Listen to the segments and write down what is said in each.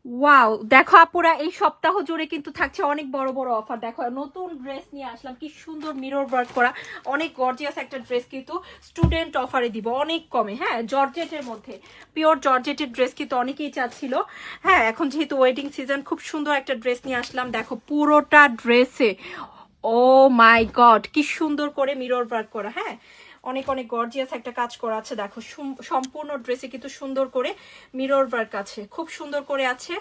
Wow, দেখো আপুরা এই সপ্তাহ জুড়ে কিন্তু থাকছে অনেক বড় বড় অফার। দেখো নতুন ড্রেস নিয়ে আসলাম, কি সুন্দর মিরর ওয়ার্ক করা অনেক গর্জিয়াস একটা ড্রেস কিন্তু স্টুডেন্ট অফারে দিব অনেক কমে। হ্যাঁ, জর্জেটের মধ্যে পিওর জর্জেটের ড্রেস কিন্তু অনেকেই চাচ্ছিল। হ্যাঁ, এখন যেহেতু ওয়েডিং সিজন, খুব সুন্দর একটা ড্রেস নিয়ে আসলাম। দেখো পুরোটা ড্রেসে, ও মাই গড, কি সুন্দর করে মিরর ওয়ার্ক করা। হ্যাঁ, অনেক অনেক গর্জিয়াস একটা কাজ করা আছে। দেখো সম্পূর্ণ ড্রেসে কিন্তু সুন্দর করে মিরর ওয়ার্ক আছে, খুব সুন্দর করে আছে।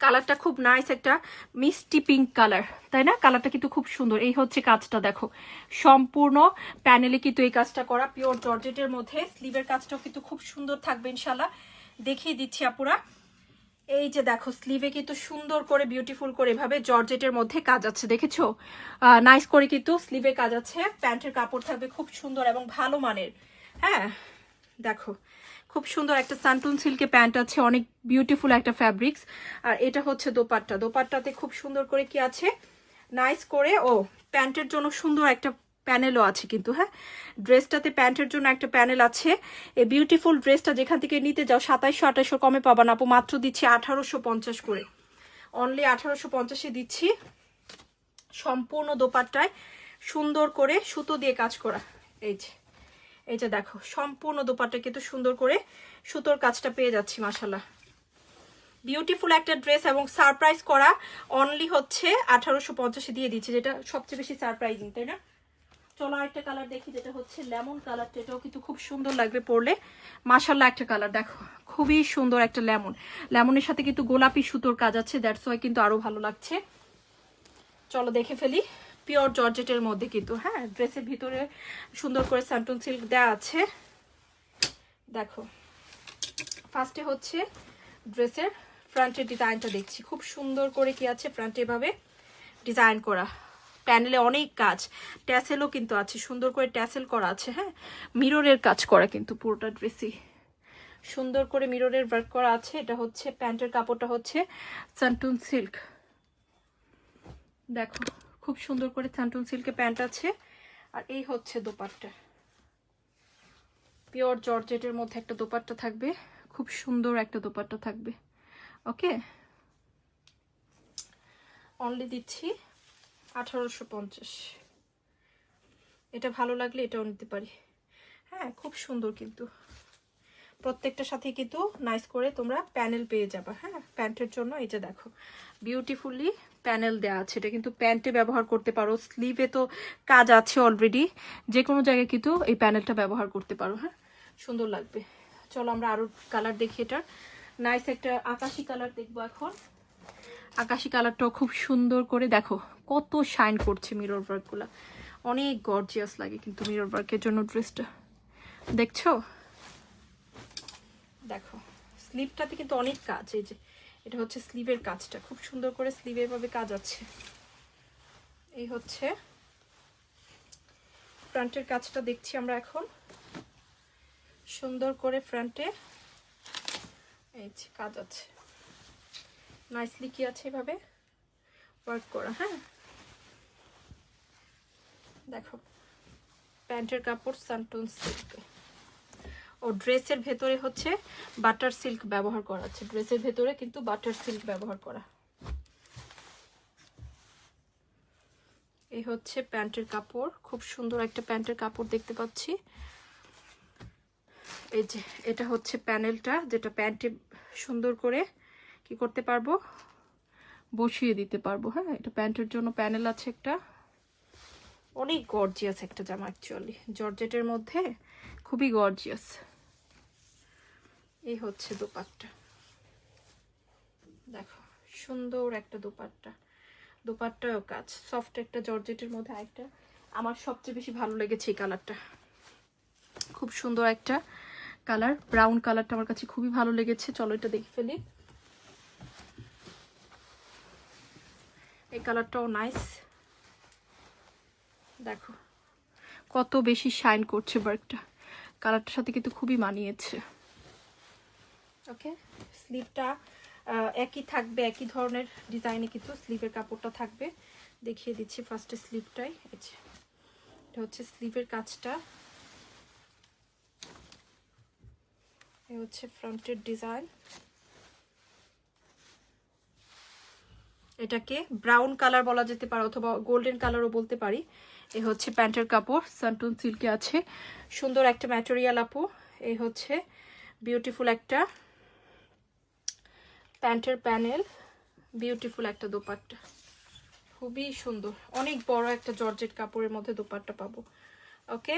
কালারটা খুব নাইস, একটা মিষ্টি পিঙ্ক কালার, তাই না? কালারটা কিন্তু খুব সুন্দর। এই হচ্ছে কাজটা, দেখো সম্পূর্ণ প্যানেলে কিন্তু এই কাজটা করা, পিওর জর্জেটের মধ্যে। স্লিভের কাজটাও কিন্তু খুব সুন্দর থাকবে ইনশাল্লাহ, দেখিয়ে দিচ্ছি আপুরা। এই যে দেখো স্লিভে কিন্তু সুন্দর করে বিউটিফুল করে এভাবে জর্জেটের মধ্যে কাজ আছে, দেখেছো? নাইস করে কিন্তু স্লিভে কাজ আছে। প্যান্টের কাপড় থাকবে খুব সুন্দর এবং ভালো মানের। হ্যাঁ, দেখো খুব সুন্দর একটা সানটুন সিল্কে প্যান্ট আছে, অনেক বিউটিফুল একটা ফ্যাব্রিক্স। আর এটা হচ্ছে দোপাট্টা, দোপাট্টাতে খুব সুন্দর করে কি আছে, নাইস করে ও প্যান্টের জন্য সুন্দর একটা প্যানেলও আছে কিন্তু। হ্যাঁ, ড্রেসটাতে প্যান্টের জন্য একটা প্যানেল আছে। এই বিউটিফুল ড্রেসটা যেখান থেকে নিতে যাও 2700-2800 কমে পাবা না আপু, মাত্র দিচ্ছি 1850 করে, অনলি 1850-এ দিচ্ছি। সম্পূর্ণ দোপাট্টায় সুন্দর করে সুতো দিয়ে কাজ করা। এই যে দেখো সম্পূর্ণ দোপাট্টা কিন্তু সুন্দর করে সুতোর কাজটা পেয়ে যাচ্ছি, মাশাল্লাহ বিউটিফুল একটা ড্রেস। এবং সারপ্রাইজ করা, অনলি হচ্ছে 1850-এ দিয়ে দিচ্ছে, যেটা সবচেয়ে বেশি সারপ্রাইজিং, তাই না? চলো আরেকটা কালার দেখি, যেটা হচ্ছে লেমন কালারটা। এটাও কিন্তু খুব সুন্দর লাগবে পরলে, মাশাল্লাহ একটা কালার। দেখো খুবই সুন্দর একটা লেমন, লেমনের সাথে কিন্তু গোলাপি সুতোর কাজ আছে, দ্যাটস ওয়াই কিন্তু আরো ভালো লাগছে। চলো দেখে ফেলি। পিওর জর্জেটের মধ্যে কিন্তু, হ্যাঁ, ড্রেসের ভিতরে সুন্দর করে সানটুন সিল্ক দেওয়া আছে। দেখো ফার্স্টে হচ্ছে ড্রেসের ফ্রন্টের ডিজাইনটা দেখছি, খুব সুন্দর করে কি আছে ফ্রন্টে এভাবে ডিজাইন করা, প্যানেলে অনেক কাজ, ট্যাসেলও কিন্তু আছে, সুন্দর করে ট্যাসেল করা আছে। হ্যাঁ, মিররের কাজ করা কিন্তু পুরোটা ড্রেসই সুন্দর করে মিররের ওয়ার্ক করা আছে। এটা হচ্ছে প্যান্টের কাপড়টা হচ্ছে সানটুন সিল্ক, দেখো খুব সুন্দর করে সানটুন সিল্কে প্যান্ট আছে। আর এই হচ্ছে দোপাট্টা, পিওর জর্জেটের মধ্যে একটা দোপাট্টা থাকবে, খুব সুন্দর একটা দোপাট্টা থাকবে। ওকে, অনলি দিচ্ছি 1850। এটা ভালো লাগলে এটাও নিতে পারি। হ্যাঁ, খুব সুন্দর কিন্তু প্রত্যেকটার সাথে কিন্তু নাইস করে তোমরা প্যানেল পেয়ে যাবে। হ্যাঁ, প্যান্টের জন্য এই যে দেখো বিউটিফুলি প্যানেল দেওয়া আছে, এটা কিন্তু প্যান্টে ব্যবহার করতে পারো, স্লিভে তো কাজ আছে অলরেডি, যে কোনো জায়গায় কিন্তু এই প্যানেলটা ব্যবহার করতে পারো। হ্যাঁ, সুন্দর লাগবে। চলো আমরা আরো কালার দেখি। এটার নাইস একটা আকাশি কালার দেখবো এখন। আকাশি কালারটাও খুব সুন্দর করে, দেখো কত শাইন করছে মিরর ওয়ার্কগুলো, অনেক গর্জিয়াস লাগে কিন্তু মিরর ওয়ার্কের জন্য ড্রেসটা, দেখছো? দেখো স্লিভটাতে কিন্তু অনেক কাজ, এই যে এটা হচ্ছে স্লিভের কাজটা, খুব সুন্দর করে স্লিভে এভাবে কাজ আছে। এই হচ্ছে ফ্রন্টের কাজটা দেখছি আমরা এখন, সুন্দর করে ফ্রন্টে এই যে কাজ আছে, নাইসলি কি আছে এভাবে ওয়ার্ক করা। হ্যাঁ, দেখো প্যান্টের কাপড় সানটুন সিল্ক, ও ড্রেসের ভেতরে হচ্ছে বাটার সিল্ক ব্যবহার করা আছে, ড্রেসের ভেতরে কিন্তু বাটার সিল্ক ব্যবহার করা। এই হচ্ছে প্যান্টের কাপড়, খুব সুন্দর একটা প্যান্টের কাপড় দেখতে পাচ্ছি। এই যে এটা হচ্ছে প্যানেলটা, যেটা প্যান্টে সুন্দর করে কি করতে পারবো, বসিয়ে দিতে পারবো। হ্যাঁ, এটা প্যান্টের জন্য প্যানেল আছে একটা, অনেক গর্জিয়াস একটা জামা, অ্যাকচুয়ালি জর্জেটের মধ্যে খুবই গর্জিয়াস। এই হচ্ছে দোপাট্টা, দেখো সুন্দর একটা দোপাট্টা, দোপাট্টাও কাজ সফট একটা জর্জেটের মধ্যে। একটা আমার সবচেয়ে বেশি ভালো লেগেছে এই কালারটা, খুব সুন্দর একটা কালার, ব্রাউন কালারটা আমার কাছে খুবই ভালো লেগেছে। চলো এটা দেখে ফেলি। এই কালারটাও নাইস, দেখো কত বেশি শাইন করছে ওয়ার্কটা, কালারটার সাথে কিন্তু খুবই মানিয়েছে। ওকে, স্লিভটা একই থাকবে, একই ধরনের ডিজাইনে কিন্তু স্লিভের কাপড়টা থাকবে, দেখিয়ে দিচ্ছি ফার্স্টে স্লিভটাই। এটা হচ্ছে স্লিভের কাজটা, এই হচ্ছে ফ্রন্টের ডিজাইন, এটাকে ব্রাউন কালার বলা যেতে পারে অথবা গোল্ডেন কালারও বলতে পারি। এই হচ্ছে প্যান্টের কাপড়, সানটুন সিল্কে আছে, সুন্দর একটা ম্যাটেরিয়াল আপু। এই হচ্ছে বিউটিফুল একটা প্যান্টের প্যানেল, বিউটিফুল একটা দোপাট্টা, খুবই সুন্দর, অনেক বড় একটা জর্জেট কাপড়ের মধ্যে দোপাট্টা পাবো। ওকে।